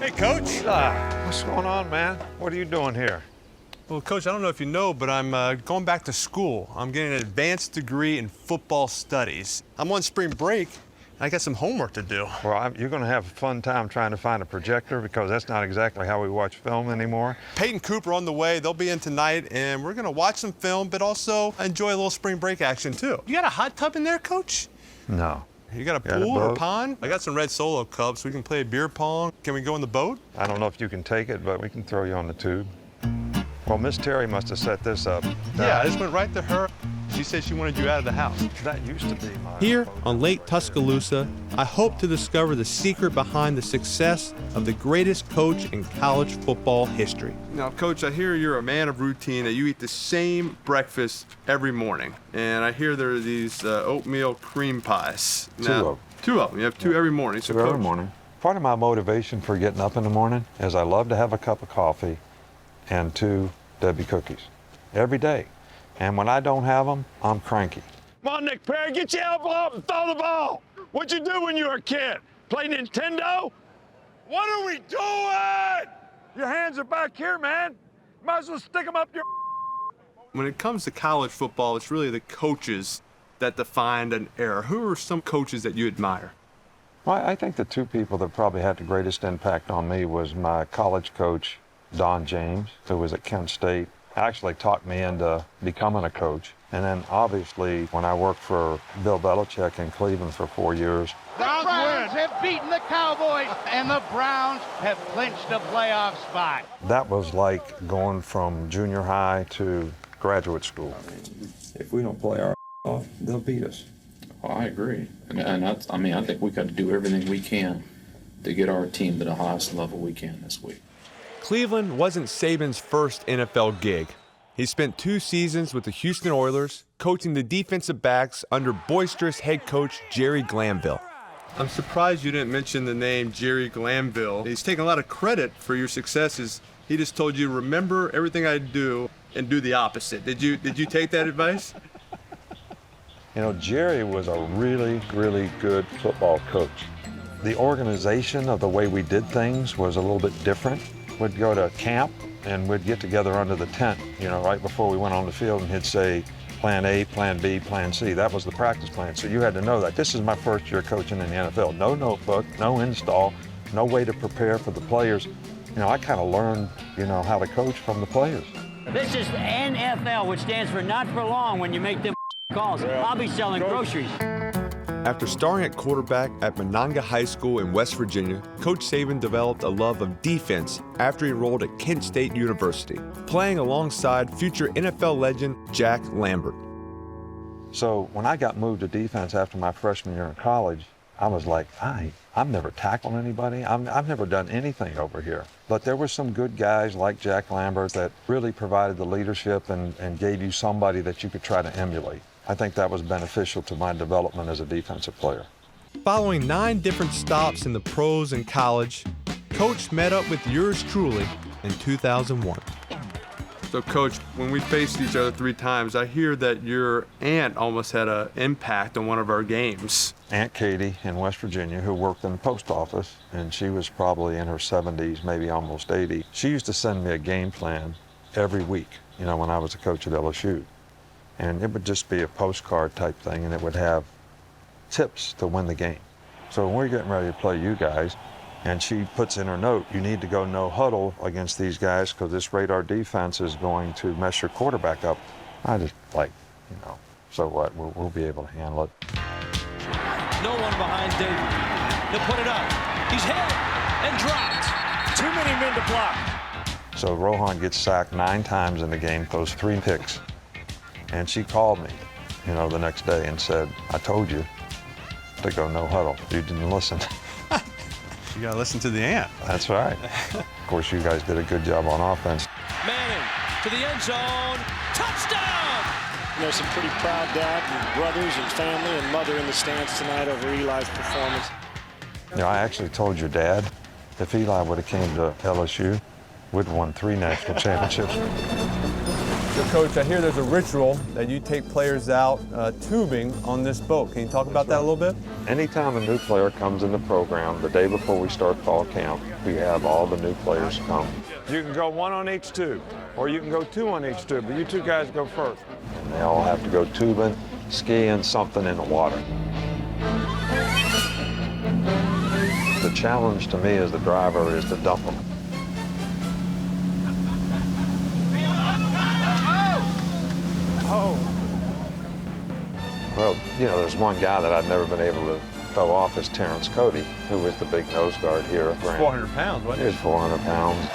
Hey, Coach. Eli, what's going on, man? What are you doing here? Well, Coach, I don't know if you know, but I'm going back to school. I'm getting an advanced degree in football studies. I'm on spring break, and I got some homework to do. Well, you're going to have a fun time trying to find a projector because that's not exactly how we watch film anymore. Peyton Cooper on the way. They'll be in tonight, and we're going to watch some film, but also enjoy a little spring break action, too. You got a hot tub in there, Coach? No. You got a pool or a pond? I got some red Solo cups. We can play beer pong. Can we go in the boat? I don't know if you can take it, but we can throw you on the tube. Well, Miss Terry must have set this up. Yeah, I just went right to her. She said she wanted you out of the house. That used to be my... Here on Lake Tuscaloosa, I hope to discover the secret behind the success of the greatest coach in college football history. Now, Coach, I hear you're a man of routine, that you eat the same breakfast every morning. And I hear there are these oatmeal cream pies. Now, two of them. You have two every morning. So, two every morning. Part of my motivation for getting up in the morning is I love to have a cup of coffee and 2 Debbie cookies every day. And when I don't have them, I'm cranky. Come on, Nick Perry, get your elbow up and throw the ball. What'd you do when you were a kid? Play Nintendo? What are we doing? Your hands are back here, man. Might as well stick them up your... When it comes to college football, it's really the coaches that defined an era. Who are some coaches that you admire? Well, I think the two people that probably had the greatest impact on me was my college coach, Don James, who was at Kent State. Actually talked me into becoming a coach. And then obviously when I worked for Bill Belichick in Cleveland for 4 years. The Browns have beaten the Cowboys and the Browns have clinched a playoff spot. That was like going from junior high to graduate school. If we don't play our off, they'll beat us. Oh, I agree. And I think we got to do everything we can to get our team to the highest level we can this week. Cleveland wasn't Saban's first NFL gig. He spent 2 seasons with the Houston Oilers, coaching the defensive backs under boisterous head coach Jerry Glanville. I'm surprised you didn't mention the name Jerry Glanville. He's taken a lot of credit for your successes. He just told you, remember everything I do and do the opposite. Did you take that advice? You know, Jerry was a really, really good football coach. The organization of the way we did things was a little bit different. We'd go to camp and we'd get together under the tent, right before we went on the field, and he'd say, plan A, plan B, plan C. That was the practice plan. So you had to know that. This is my first year coaching in the NFL. No notebook, no install, no way to prepare for the players. I kind of learned, how to coach from the players. This is NFL, which stands for not for long when you make them calls. I'll be selling groceries. After starring at quarterback at Monongah High School in West Virginia, Coach Saban developed a love of defense after he enrolled at Kent State University, playing alongside future NFL legend Jack Lambert. So when I got moved to defense after my freshman year in college, I was like, I've never tackled anybody. I've never done anything over here. But there were some good guys like Jack Lambert that really provided the leadership and gave you somebody that you could try to emulate. I think that was beneficial to my development as a defensive player. Following 9 different stops in the pros and college, Coach met up with yours truly in 2001. So, Coach, when we faced each other 3 times, I hear that your aunt almost had an impact on one of our games. Aunt Katie in West Virginia, who worked in the post office, and she was probably in her 70s, maybe almost 80. She used to send me a game plan every week, when I was a coach at LSU. And it would just be a postcard type thing, and it would have tips to win the game. So when we're getting ready to play you guys, and she puts in her note, you need to go no huddle against these guys because this radar defense is going to mess your quarterback up. I just so what, we'll be able to handle it. No one behind David. He'll put it up. He's hit and dropped. Too many men to block. So Rohan gets sacked 9 times in the game, throws 3 picks. And she called me, the next day and said, I told you to go no huddle. You didn't listen. You got to listen to the aunt. That's right. Of course, you guys did a good job on offense. Manning to the end zone. Touchdown! There's some pretty proud dad and brothers and family and mother in the stands tonight over Eli's performance. I actually told your dad if Eli would have came to LSU, we'd have won 3 national championships. So, Coach, I hear there's a ritual that you take players out tubing on this boat. Can you talk about that a little bit? Anytime a new player comes in the program, the day before we start fall camp, we have all the new players come. You can go 1 on each tube, or you can go 2 on each tube, but you 2 guys go first. And they all have to go tubing, skiing, something in the water. The challenge to me as the driver is to dump them. Well, you know, there's one guy that I've never been able to throw off is Terrence Cody, who was the big nose guard here at Grant. 400 pounds, wasn't He was 400 pounds.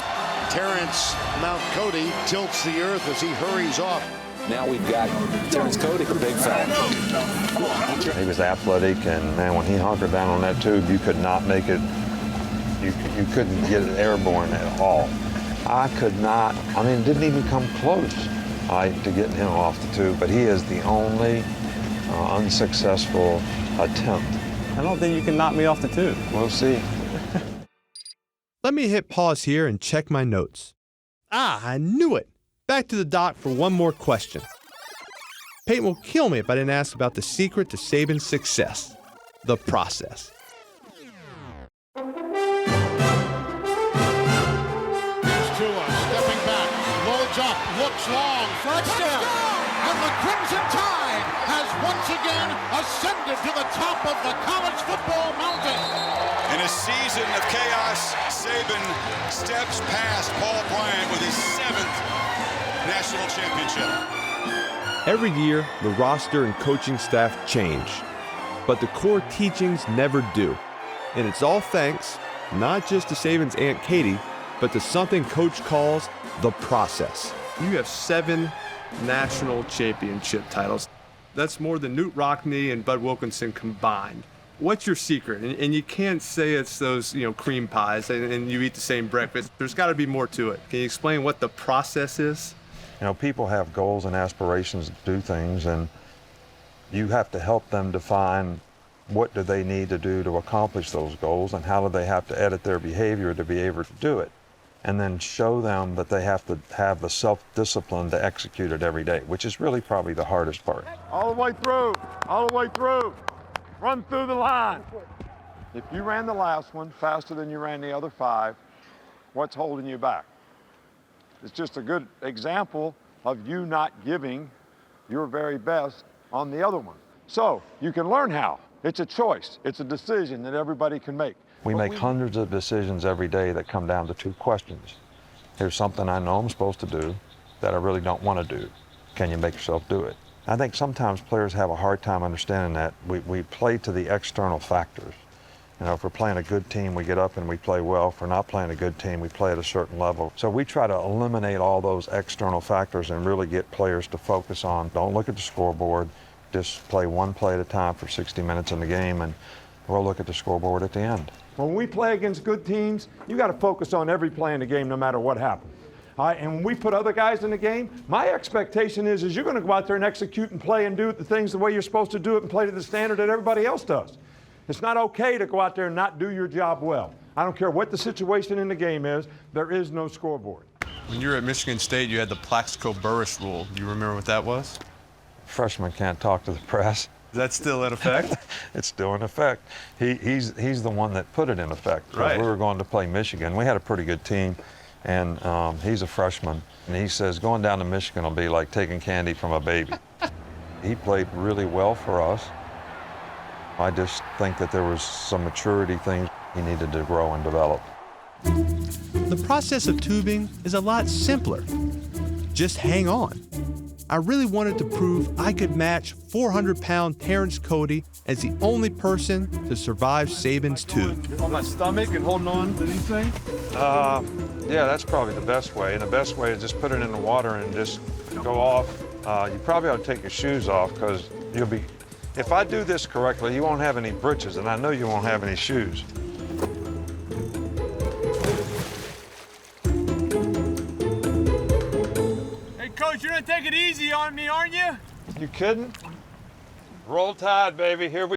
Terrence Mount Cody tilts the earth as he hurries off. Now we've got Terrence Cody, a big fella. He was athletic, and man, when he hunkered down on that tube, you could not make it, you couldn't get it airborne at all. I could not, I mean, it didn't even come close to getting him off the tube, but he is the only unsuccessful attempt. I don't think you can knock me off the tube. We'll see. Let me hit pause here and check my notes. I knew it. Back to the doc for one more question. Peyton will kill me if I didn't ask about the secret to Saban's success, the process. Here's Tua stepping back, loads up, looks long, touchdown! And the Crimson Tide has once again ascended to the top of the college football mountain. In a season of chaos, Saban steps past Paul Bryant with his 7th national championship. Every year, the roster and coaching staff change, but the core teachings never do. And it's all thanks, not just to Saban's Aunt Katie, but to something Coach calls the process. You have 7 national championship titles. That's more than Newt Rockne and Bud Wilkinson combined. What's your secret? And you can't say it's those, cream pies and you eat the same breakfast. There's got to be more to it. Can you explain what the process is? You know, people have goals and aspirations to do things, and you have to help them define what do they need to do to accomplish those goals, and how do they have to edit their behavior to be able to do it. And then show them that they have to have the self-discipline to execute it every day, which is really probably the hardest part. All the way through, all the way through. Run through the line. If you ran the last one faster than you ran the other 5, what's holding you back? It's just a good example of you not giving your very best on the other one. So you can learn how. It's a choice. It's a decision that everybody can make. We make hundreds of decisions every day that come down to 2 questions. Here's something I know I'm supposed to do that I really don't want to do. Can you make yourself do it? I think sometimes players have a hard time understanding that we play to the external factors. You know, if we're playing a good team, we get up and we play well. If we're not playing a good team, we play at a certain level. So we try to eliminate all those external factors and really get players to focus on, don't look at the scoreboard, just play one play at a time for 60 minutes in the game, and we'll look at the scoreboard at the end. When we play against good teams, you got to focus on every play in the game no matter what happens. All right, and when we put other guys in the game, my expectation is you're going to go out there and execute and play and do the things the way you're supposed to do it and play to the standard that everybody else does. It's not okay to go out there and not do your job well. I don't care what the situation in the game is, there is no scoreboard. When you were at Michigan State, you had the Plaxico-Burress rule. Do you remember what that was? Freshmen can't talk to the press. Is that still in effect? It's still in effect. He's the one that put it in effect. Right. We were going to play Michigan. We had a pretty good team, and he's a freshman. And he says, going down to Michigan will be like taking candy from a baby. He played really well for us. I just think that there was some maturity things he needed to grow and develop. The process of tubing is a lot simpler. Just hang on. I really wanted to prove I could match 400-pound Terrence Cody as the only person to survive Saban's tube. On my stomach and holding on to these things? Yeah, that's probably the best way. And the best way is just put it in the water and just go off. You probably ought to take your shoes off, because you'll be, if I do this correctly, you won't have any britches, and I know you won't have any shoes. Hey, Coach, you're gonna take it easy on me, aren't you? You kidding? Roll Tide, baby. Here we